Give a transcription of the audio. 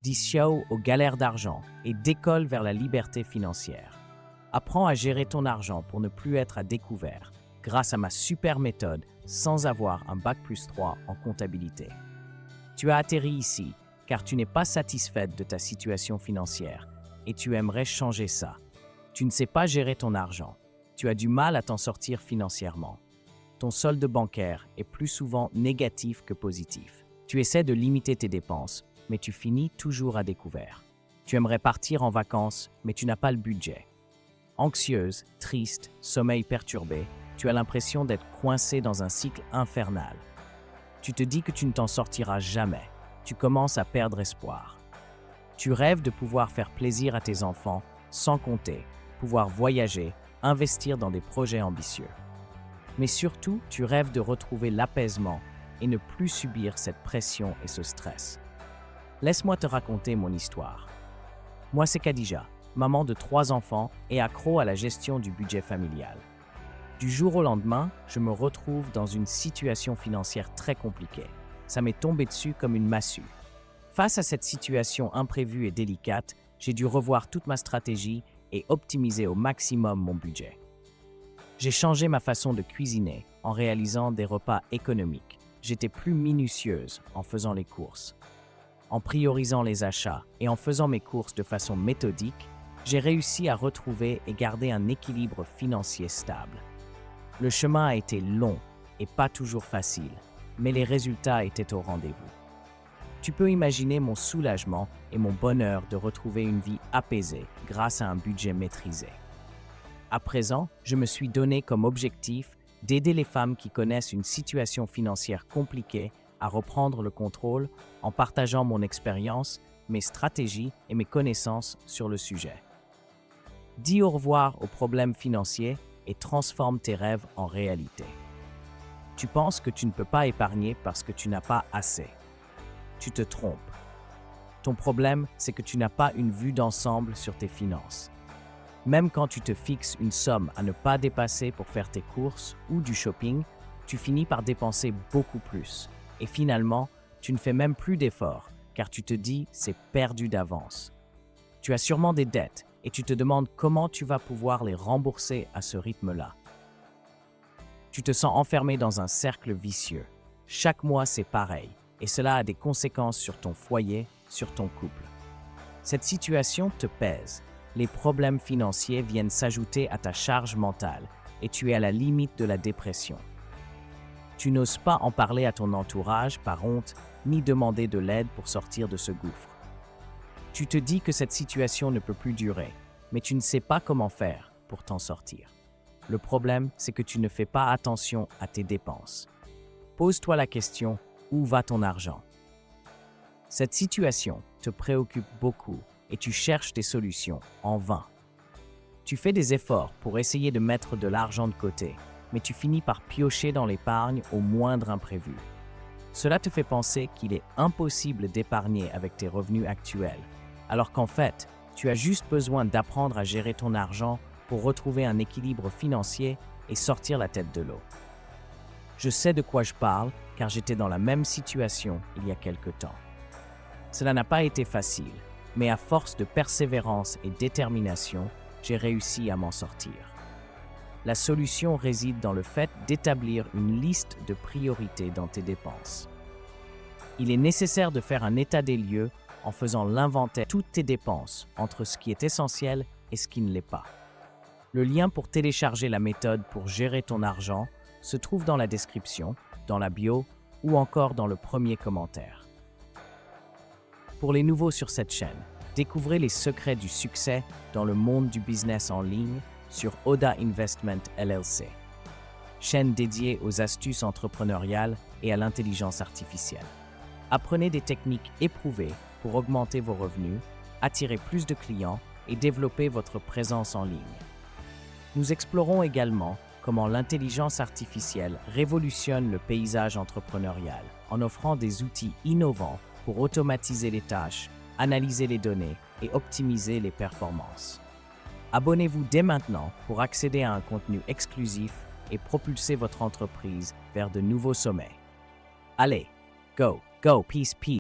Dis ciao aux galères d'argent et décolle vers la liberté financière. Apprends à gérer ton argent pour ne plus être à découvert grâce à ma super méthode sans avoir un bac+3 en comptabilité. Tu as atterri ici car tu n'es pas satisfaite de ta situation financière et tu aimerais changer ça. Tu ne sais pas gérer ton argent. Tu as du mal à t'en sortir financièrement. Ton solde bancaire est plus souvent négatif que positif. Tu essaies de limiter tes dépenses, mais tu finis toujours à découvert. Tu aimerais partir en vacances, mais tu n'as pas le budget. Anxieuse, triste, sommeil perturbé, tu as l'impression d'être coincé dans un cycle infernal. Tu te dis que tu ne t'en sortiras jamais. Tu commences à perdre espoir. Tu rêves de pouvoir faire plaisir à tes enfants, sans compter, pouvoir voyager, investir dans des projets ambitieux. Mais surtout, tu rêves de retrouver l'apaisement et ne plus subir cette pression et ce stress. Laisse-moi te raconter mon histoire. Moi, c'est Khadija, maman de 3 enfants et accro à la gestion du budget familial. Du jour au lendemain, je me retrouve dans une situation financière très compliquée. Ça m'est tombé dessus comme une massue. Face à cette situation imprévue et délicate, j'ai dû revoir toute ma stratégie et optimiser au maximum mon budget. J'ai changé ma façon de cuisiner en réalisant des repas économiques. J'étais plus minutieuse en faisant les courses. En priorisant les achats et en faisant mes courses de façon méthodique, j'ai réussi à retrouver et garder un équilibre financier stable. Le chemin a été long et pas toujours facile, mais les résultats étaient au rendez-vous. Tu peux imaginer mon soulagement et mon bonheur de retrouver une vie apaisée grâce à un budget maîtrisé. À présent, je me suis donné comme objectif d'aider les femmes qui connaissent une situation financière compliquée à reprendre le contrôle en partageant mon expérience, mes stratégies et mes connaissances sur le sujet. Dis au revoir aux problèmes financiers et transforme tes rêves en réalité. Tu penses que tu ne peux pas épargner parce que tu n'as pas assez. Tu te trompes. Ton problème, c'est que tu n'as pas une vue d'ensemble sur tes finances. Même quand tu te fixes une somme à ne pas dépasser pour faire tes courses ou du shopping, tu finis par dépenser beaucoup plus. Et finalement, tu ne fais même plus d'efforts, car tu te dis c'est perdu d'avance. Tu as sûrement des dettes et tu te demandes comment tu vas pouvoir les rembourser à ce rythme-là. Tu te sens enfermé dans un cercle vicieux. Chaque mois, c'est pareil, et cela a des conséquences sur ton foyer, sur ton couple. Cette situation te pèse. Les problèmes financiers viennent s'ajouter à ta charge mentale et tu es à la limite de la dépression. Tu n'oses pas en parler à ton entourage par honte, ni demander de l'aide pour sortir de ce gouffre. Tu te dis que cette situation ne peut plus durer, mais tu ne sais pas comment faire pour t'en sortir. Le problème, c'est que tu ne fais pas attention à tes dépenses. Pose-toi la question, où va ton argent? Cette situation te préoccupe beaucoup et tu cherches des solutions en vain. Tu fais des efforts pour essayer de mettre de l'argent de côté, mais tu finis par piocher dans l'épargne au moindre imprévu. Cela te fait penser qu'il est impossible d'épargner avec tes revenus actuels, alors qu'en fait, tu as juste besoin d'apprendre à gérer ton argent pour retrouver un équilibre financier et sortir la tête de l'eau. Je sais de quoi je parle car j'étais dans la même situation il y a quelque temps. Cela n'a pas été facile, mais à force de persévérance et détermination, j'ai réussi à m'en sortir. La solution réside dans le fait d'établir une liste de priorités dans tes dépenses. Il est nécessaire de faire un état des lieux en faisant l'inventaire de toutes tes dépenses entre ce qui est essentiel et ce qui ne l'est pas. Le lien pour télécharger la méthode pour gérer ton argent se trouve dans la description, dans la bio ou encore dans le premier commentaire. Pour les nouveaux sur cette chaîne, découvrez les secrets du succès dans le monde du business en ligne sur Oda Investment LLC, chaîne dédiée aux astuces entrepreneuriales et à l'intelligence artificielle. Apprenez des techniques éprouvées pour augmenter vos revenus, attirer plus de clients et développer votre présence en ligne. Nous explorons également comment l'intelligence artificielle révolutionne le paysage entrepreneurial en offrant des outils innovants pour automatiser les tâches, analyser les données et optimiser les performances. Abonnez-vous dès maintenant pour accéder à un contenu exclusif et propulser votre entreprise vers de nouveaux sommets. Allez, go, peace, peace.